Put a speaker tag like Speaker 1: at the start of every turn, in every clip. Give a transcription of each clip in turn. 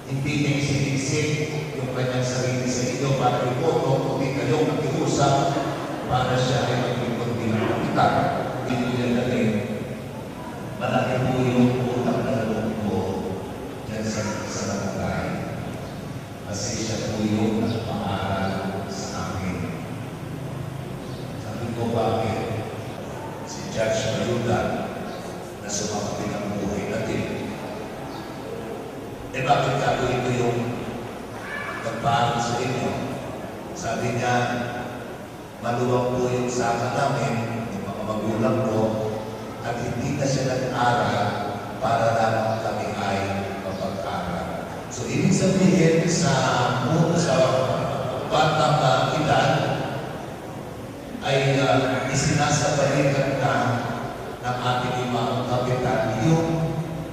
Speaker 1: Hindi niya isinisip yung kanyang sarili sa inyo para iboto, kundi kayong nakiusap para siya ay maglingkod bilang kapitan. Hindi niya galing. Malaki po yung utang na loob ko dyan sa barangay. Kasi siya po yung nagpaaral sa akin. Sabi ko, bakit? Si Judge Mayudan na sumakapin ang buhay natin. Bakit gagawin ko yung nagpaaral sa inyo? Sabi niya, maluwag po yung saka namin, yung mga magulang ko, at hindi na siya nag-aral para lamang kami ay mapag-aral. So, ibig sabihin sa batang edad ay isinasabalikan na ng ating mga kapitan yung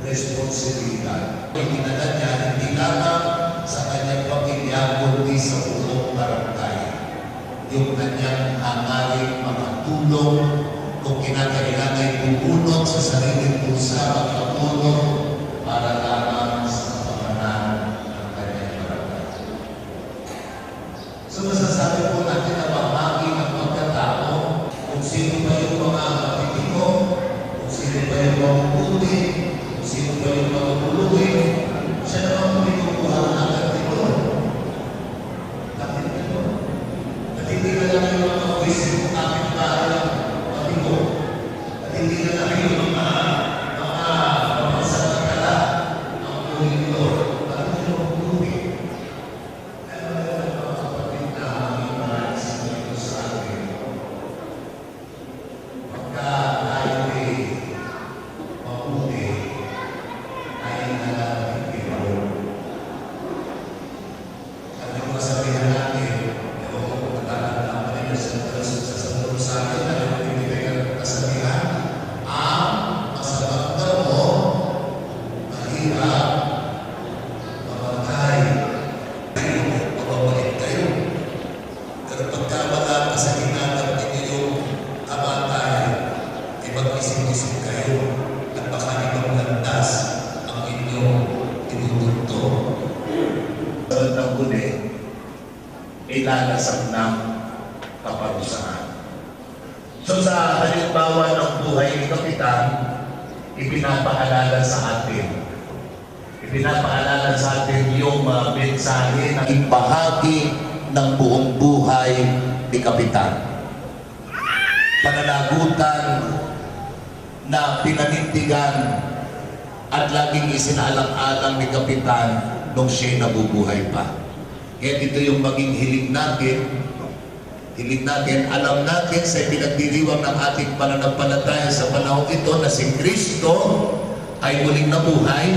Speaker 1: responsibilidad. Itinala niya hindi lamang sa kanyang pamilya kundi sa buong barangay. Yung kanyang hangaring makatulong kung kinakailangan bubunot sa sariling pusa makatulong para lamang sa kapakanan ng kanyang barangay. So masasabi po natin na bahagi ng pagkatao kung sino ba yung mga matitino, kung sino ba yung mabubuti, sino ba yung magpuluhin? Siya naman pinukuha ng agad nito. Bakit ito? At hindi na lang yung mga voices ng aking bahay ang matigo. At hindi na lang yung mga sakatala ang puhin nito. Bakit ito magpuluhin? Kaya mga kapatid na aming mga isang ito sa akin. Pagka tayo ay mabuti, mag-isip-isip kayo at baka ibang landas ang inyong tinutunto. Sa ng huli, ilalasap ng kaparusahan. So sa halimbawa ng buhay ni Kapitan, ipinapaalala sa atin. Ipinapaalala sa atin yung mensahe na ibahagi ng buong buhay ni Kapitan. Pananagutan na pinanindigan at laging isinaalang-alang ni Kapitan nung siya'y nabubuhay pa. Kaya ito yung maging hiling natin. Hiling natin, alam natin sa pinagdiriwang ng ating pananampalataya sa panahon ito na si Kristo ay muling nabuhay.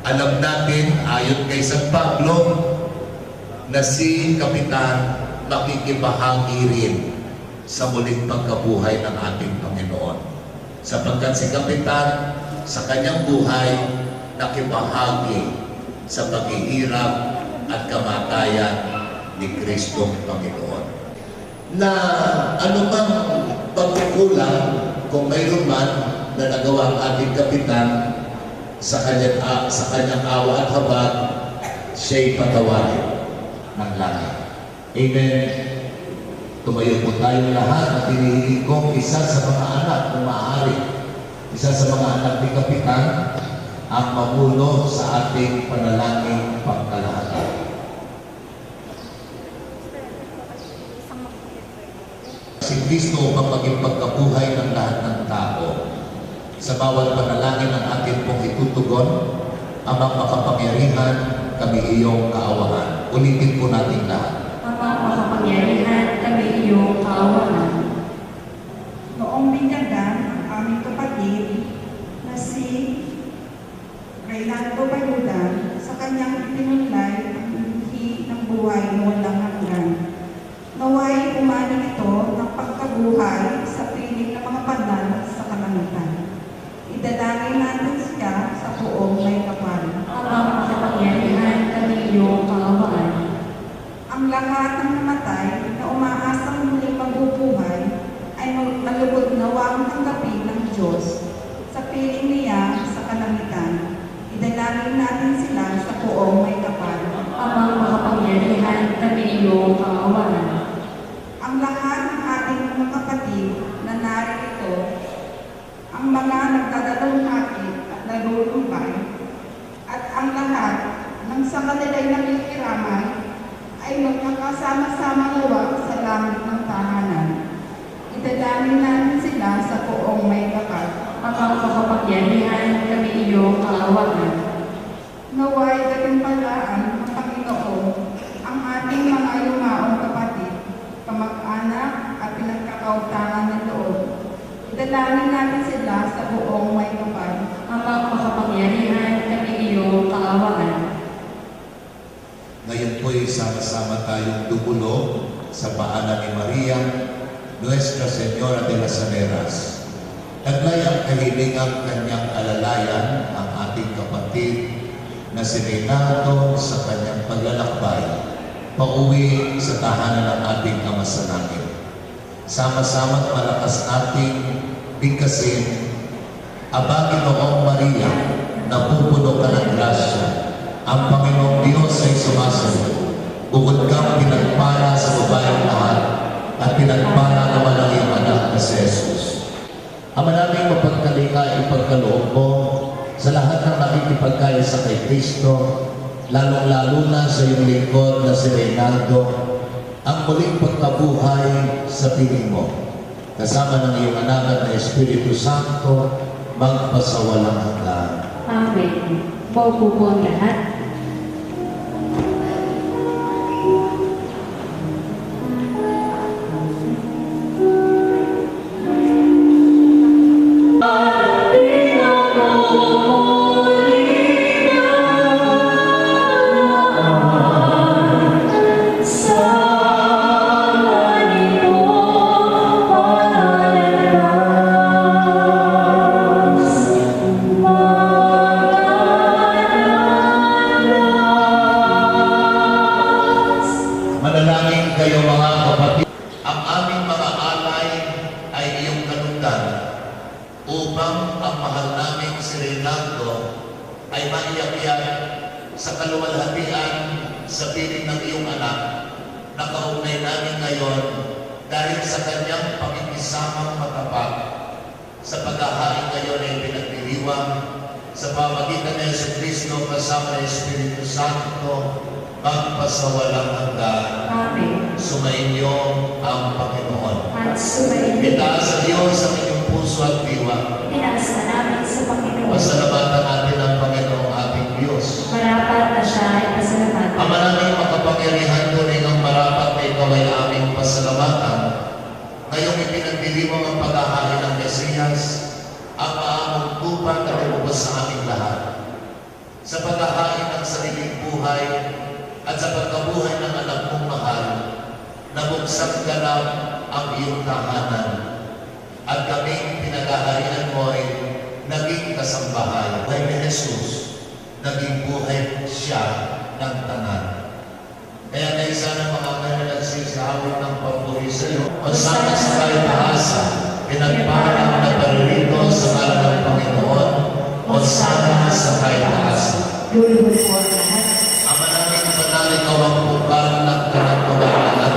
Speaker 1: Alam natin, ayon kay San Pablo, na si Kapitan makikibahagi rin sa muling pagkabuhay ng ating Panginoon. Sapagkat si Kapitan sa kanyang buhay nakibahagi sa paghihirap at kamatayan ni Kristong Panginoon. Na anumang pagkukulang kung mayroon man na nagawa ang ating Kapitan sa kanyang awa at habag, siya'y patawarin ng langit. Amen. Tumayo po tayong lahat at hinihiling kong isa sa mga anak kung maaari, isa sa mga anak ni Kapitan ang mamuno sa ating panalangin pangkalahatan. Si Kristo upang maging pagkabuhay ng lahat ng tao. Sa bawat panalangin ng ating pong itutugon, Amang makapangyarihan, kami iyong kaawahan. Ulitin po natin lahat.
Speaker 2: Amang makapangyarihan, kami iyong kaawahan.
Speaker 3: Noong binyagan ang aming kapatid na si Reynaldo Bayudan sa kanyang ipinunlay ang binhi ng buhay na walang hanggan. Naway umani ito ng pagkabuhay sa piling ng mga banal sa kalangitan. Idalangin natin siya sa buong may kapal.
Speaker 2: Amang makapangyarihan, kami iyong kaawahan.
Speaker 3: Ang lahat ng namatay na umaasang muling mabubuhay ay malubod nawang tanggapin ng Diyos sa piling niya sa kalangitan. Idalangin natin sila lahat nang sa kanila'y nakikiramay ay magkakasama-sama nawa sa langit ng tahanan. Idadaming natin sila sa buong may kapal.
Speaker 2: Amang makapangyarihan kami iyong kaawaan.
Speaker 3: Naway gatimpalaan ng Panginoon ang ating mga yumaong kapatid, kamag-anak at pinagkakautangan ng loob. Idalangin natin sila sa buong may kapal.
Speaker 2: Amang makapangyarihan kami iyong kaawaan.
Speaker 1: Ngayon po'y sama-sama tayong dumulog sa paanan ni Maria, Nuestra Señora de las Saleras. Taglay ang kahilingang kanyang alalayan ang ating kapatid na si Renato sa kanyang paglalakbay pauwi sa tahanan ng ating Ama sa Langit. Sama-sama malakas nating bigkasin, Aba, Ginoong Maria, napupuno ka ng grasya. Ang Panginoong Diyos ay sumasagot. Bukod kang pinagpala sa babayang lahat at pinagpala naman ang iyong anak na si Jesus. Ama naming mapagkalika ipagkaloob mo sa lahat ng nakikipagkaya sa kay Kristo, lalong-lalo na sa iyong lingkod na si Reynaldo, ang muling pagkabuhay sa piling mo. Kasama ng iyong anak na Espiritu Santo, magpasawalang hanggan.
Speaker 2: Amen. Maupo po ang lahat.
Speaker 1: Manalangin kayo mga kapatid. Ang aming mga alay ay iyong kalugdan upang ang mahal naming si Reynaldo ay maiyak-iyak sa kaluwalhatian sa piling ng iyong anak na kaugnay namin ngayon dahil sa kanyang pakikisamang matapat sa paghahain ngayon ay pinagdiriwang sa pamagitan ng Jesucristo kasama ng Espiritu Santo magpasawalang hanggan.
Speaker 2: Amen.
Speaker 1: Sumainyo ang Panginoon.
Speaker 2: At sumayin.
Speaker 1: Itaas sa Diyos ang inyong puso at diwa.
Speaker 2: Tinaas na namin sa Panginoon.
Speaker 1: Pasalamatan natin ang Panginoong ating Diyos.
Speaker 2: Marapat na siya ay pasalamatan.
Speaker 1: Ama naming makapangyarihan turing ang marapat na ikaw ay aming pasalamatan. Ngayong ipinagdiriwang ang paghahain ng Mesiyas, ang maamong tupa na lumabas sa aming lahat. Sa paghahain ng sariling buhay, at sa pagkabuhay ng anak mong mahal, nabuksan ka lang ang iyong tahanan. At kaming pinag-aharian mo ay naging kasambahay. Buhay ni Jesus, naging buhay siya ng tanan. Kaya na isa ng mga kanya nagsisawit ng papuri sa iyo. O sana sa kayo taasa, pinagpalang na paririto sa ngalan ng Panginoon. O sana sa kayo taasa.
Speaker 2: Lulubod po ang lahat.
Speaker 1: Ama namin panali ikaw ang bukal ng kanang-kawalan.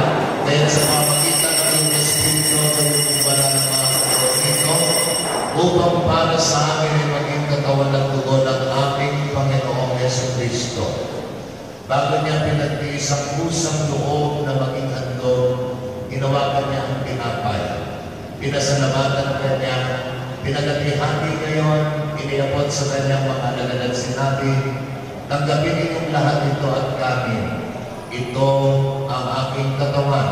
Speaker 1: Dahil sa pamagitan ng iyong Espiritu at ang bukala ng mga kapatid nito, upang para sa amin ay maging katawan at dugo ng aming Panginoong Jesucristo. Bago niya pinagtiis ang pusang loob na maging handog, ginawa niya ang tinapay. Pinasalamatan kanya, pinagati-hati ngayon, iniabot sa kanyang mga alagad at sinabi, tanggapin ninyong lahat ito at kami. Ito ang aking katawan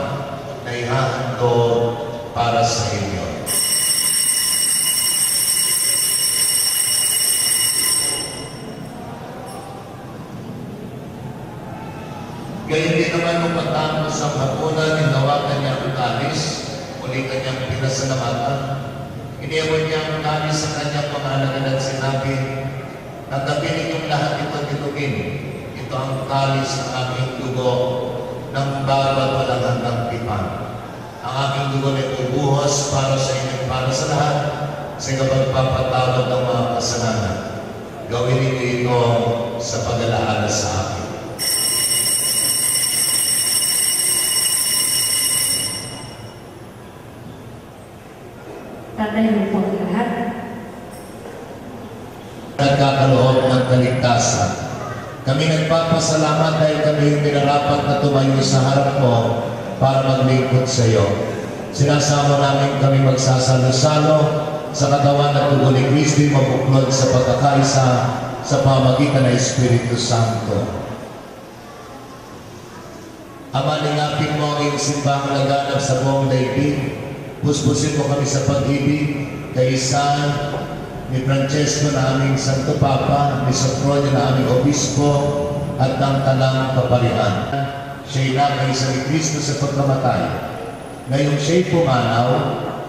Speaker 1: na ihahandog para sa inyo. Gayun din naman nung patapos ang hapunan, hinawakan niya ang kalis, muli kanyang pinasalamatan. Iniabot niya ang kalis sa kanyang mga alagad at sinabi, tanggapin ninyong lahat ito at inumin. Ito ang kalis ng aking dugo ng bawat walang hanggang tipan. Ang aking dugo na ibubuhos para sa inyo at para sa lahat sa kapagpapatawad ng mga kasalanan. Gawin ninyo ito sa pag-alaala sa akin.
Speaker 2: Tatayo po ang lahat.
Speaker 1: Nagkakaloob ng kaligtasan Kami nagpapasalamat dahil kami yung minarapat na tumayo sa harap mo para maglingkod sa iyo. Sinasama namin kami magsasalo-salo sa katawan at tugon ni Kristo mabuklod sa pagkakaisa sa pamagitan ng Espiritu Santo. Ama, lingapin mo ang iyong simbang laganap sa buong daigdig. Puspusin mo kami sa pag-ibig kay San, ni Francesco na aming Santo Papa, ni Sofronio na aming Obispo, at ng Tanang Kaparian. Siya'y nakaisa ni Kristo sa pagkamatay. Ngayong siya'y pumanaw,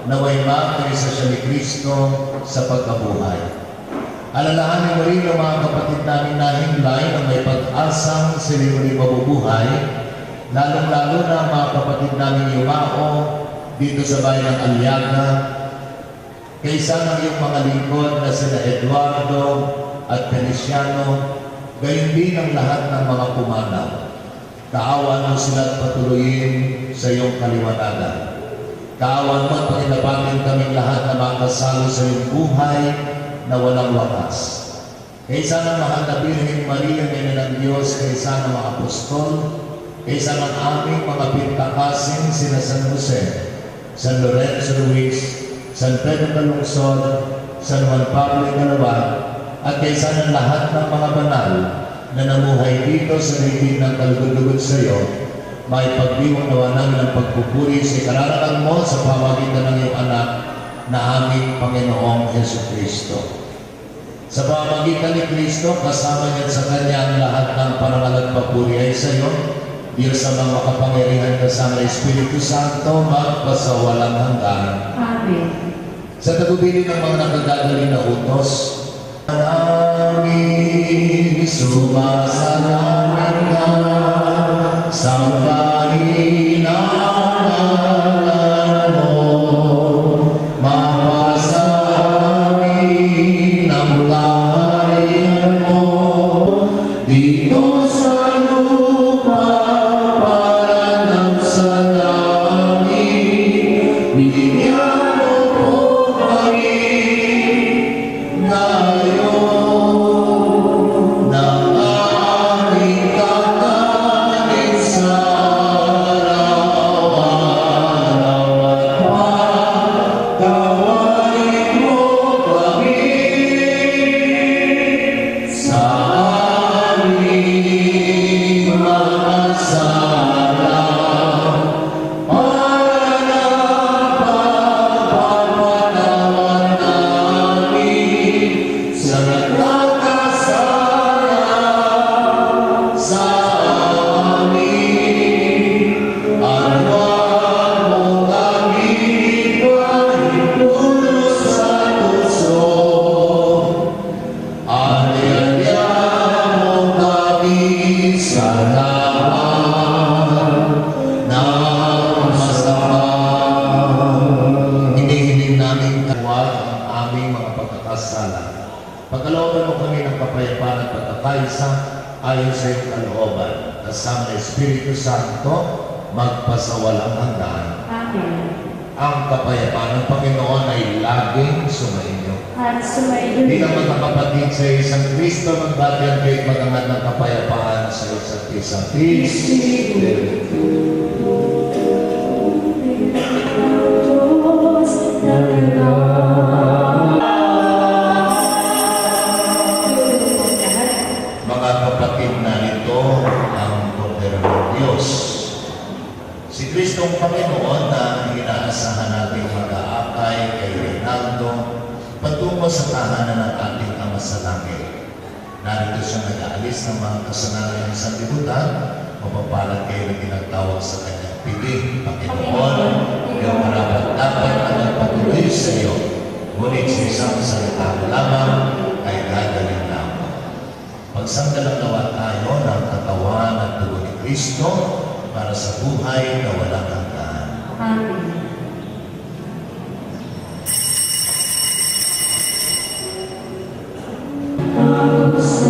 Speaker 1: naway makaisa siya ni Kristo sa pagkabuhay. Alalahanin mo rin ang mga kapatid namin na himlay na may pag-asang sila muli mabubuhay, lalong-lalo na ang mga kapatid namin yumao dito sa bayan ng Aliaga, kaysa ng iyong mga lingkod na sila Eduardo at Feliciano, gayon din ang lahat ng mga pumanaw. Kaawan mo sila at patuloyin sa iyong kaliwanagan. Kaawan mo at pakilabatin kaming lahat na makasalo sa iyong buhay na walang wakas. Kaysa ng mahal na Birhen Maria, Ina ng Diyos, kaysa ng mga apostol, kaysa ng aming mga pintakasin, sina San Jose, San Lorenzo Ruiz, San Pedro Calungsod, San Juan Pablo Ikalawan, at kaysa ng lahat ng mga banal na namuhay dito sa ligid ng kalugod-lugod sa iyo, may pagdiwang nawa namin ang pagpupuri sa ikararangan mo sa pamagitan ng iyong anak na aming Panginoong Hesus Kristo. Sa pamagitan ni Kristo, kasama niya sa Kanya ang lahat ng parangal at papuri ay sa iyo, Diyos sa mga makapangyarihan kasama ng Espiritu Santo, magpasawalang hanggan.
Speaker 2: Amen.
Speaker 1: Sa tagubili ng mga nakagagaling na utos, namin sumasalamat ka sa bahin ng ngalan mo, mapasamin ang kaharian mo dito sa lupa para ng sa langit. Bigyan mo po kami ngayon ng aming kakanin sa araw-araw at pagkawain mo kami sa aming mga sala para na pagpapanawan namin sa nagkakasala sa amin. At huwag mo kami ipahintulot sa puso, at iadya mo kami sa lahat ng masama. Hinihiling namin kawal ang aming mga pagkakasala. Pagkalooban mo kami ng kapayapaan at pagkakaisa ayon sa iyong kalooban. Kasama ng Espiritu Santo, magpasawalang hanggan.
Speaker 2: Amen.
Speaker 1: Ang kapayapaan ng Panginoon ay laging sumainyo.
Speaker 2: At sumayon
Speaker 1: Bilang mga kapatid sa isang Kristo, magbatian kayo magangat ng kapayapaan sa isa't isa. Peace be with you. Mga kapatid, narito ang kordero ng Diyos. Si Kristong Panginoon na inaasahan nating mag-aakay kay Reynaldo patungo sa tahanan ng ating Ama sa Langit. Narito siya nag-aalis ng mga kasalanan ng sanlibutan, mapapalad kayo na tinatawag sa kanyang piling. Panginoon, iyong karapat-dapat na magpatuloy sa iyo, ngunit sa isang salita lamang ay gagaling lamang. Pagsandalang nawa tayo ng katawan at dugo ni Kristo para sa buhay na walang hanggan.
Speaker 2: Amen.
Speaker 4: Sa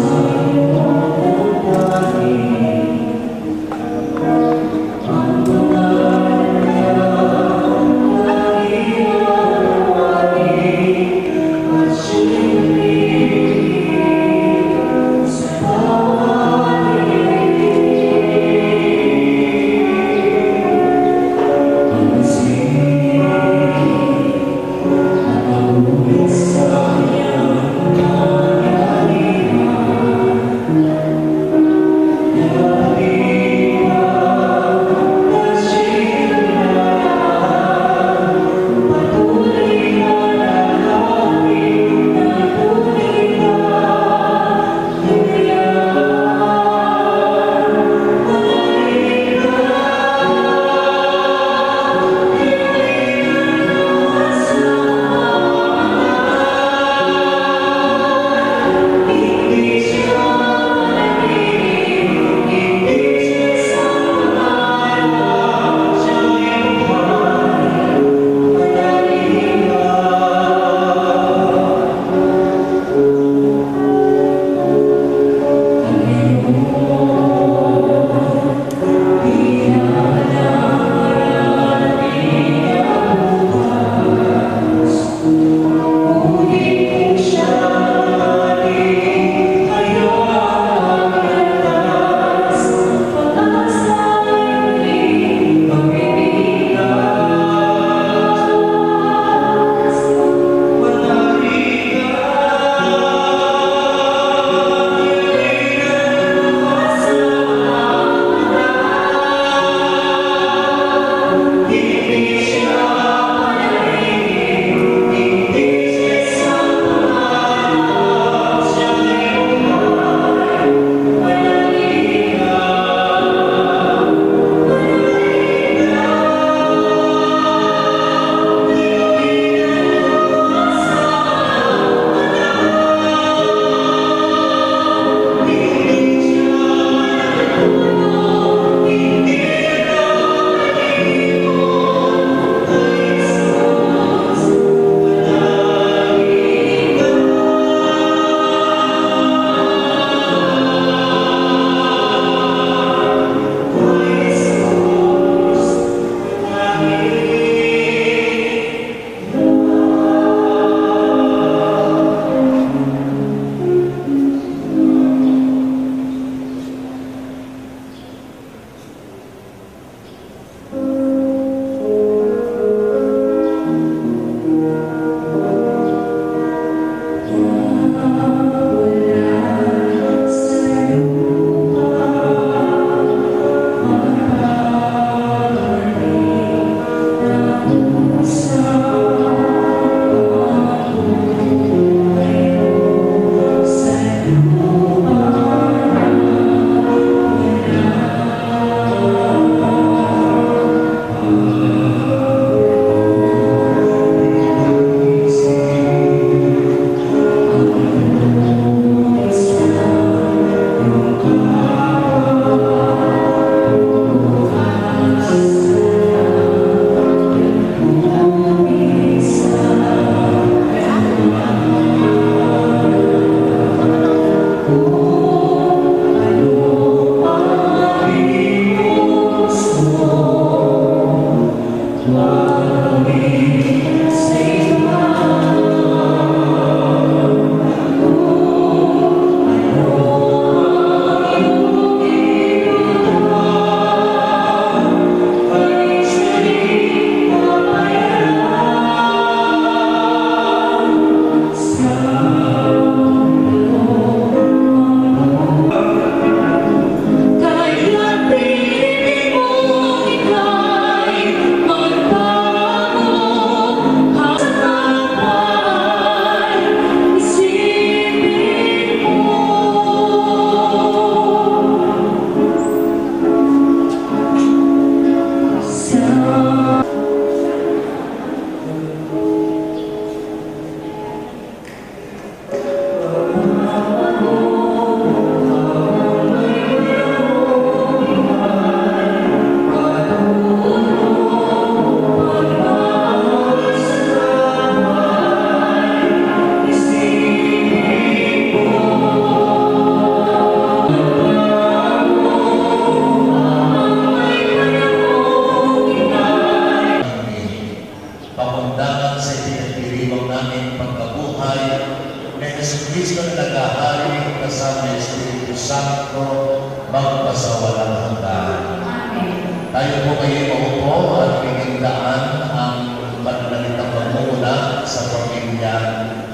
Speaker 1: magpasawalang hanggan.
Speaker 2: Amen.
Speaker 1: Tayo po kayo maupo at pinigdaan ang pananalitang pagmumula sa pamilya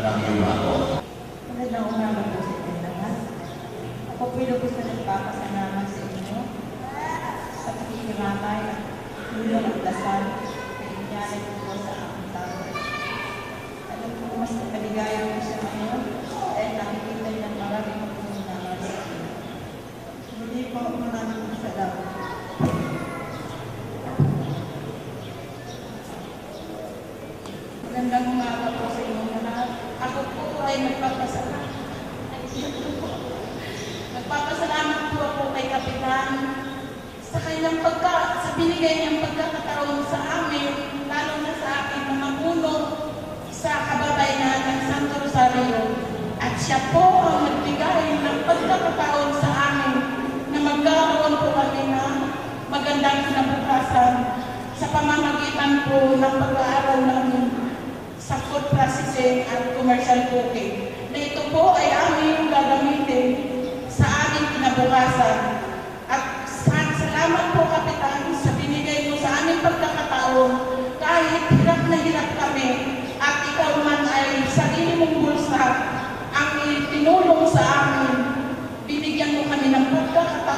Speaker 1: ng Yumao.
Speaker 4: Magandang umaga po sa inyo lahat. Ako po yung gusto nagpapasalamat sa inyo sa pakikiramay at tulong at dasal na inyalay po sa aking tao. Alam po mas maligaya po siya ngayon dahil nakikita niya maraming magpapasalamat sa inyo. Muli po maraming salamat. Magandang umaga po sa inyo lahat. Ako po ay nagpapasalamat. Nagpapasalamat po ako kay Kapitan sa kanyang sa binigay niyang pagkakataon sa amin, lalo na sa akin na mamuno sa kababayan ng Santo Rosario. At siya po ang nagbigay ng pagkakataon sa amin na magkaroon po kami ng magandang kinabukasan sa pamamagitan po ng pag-aaral namin sa food processing at commercial cooking. Na ito po ay aming gagamitin sa aming kinabukasan. At salamat po, Kapitan, sa binigay mo sa aming pagkakataon kahit hirap na hirap kami at ikaw man ay sarili mong bulsa ang tinulong sa amin. Binigyan mo kami ng pagkakataon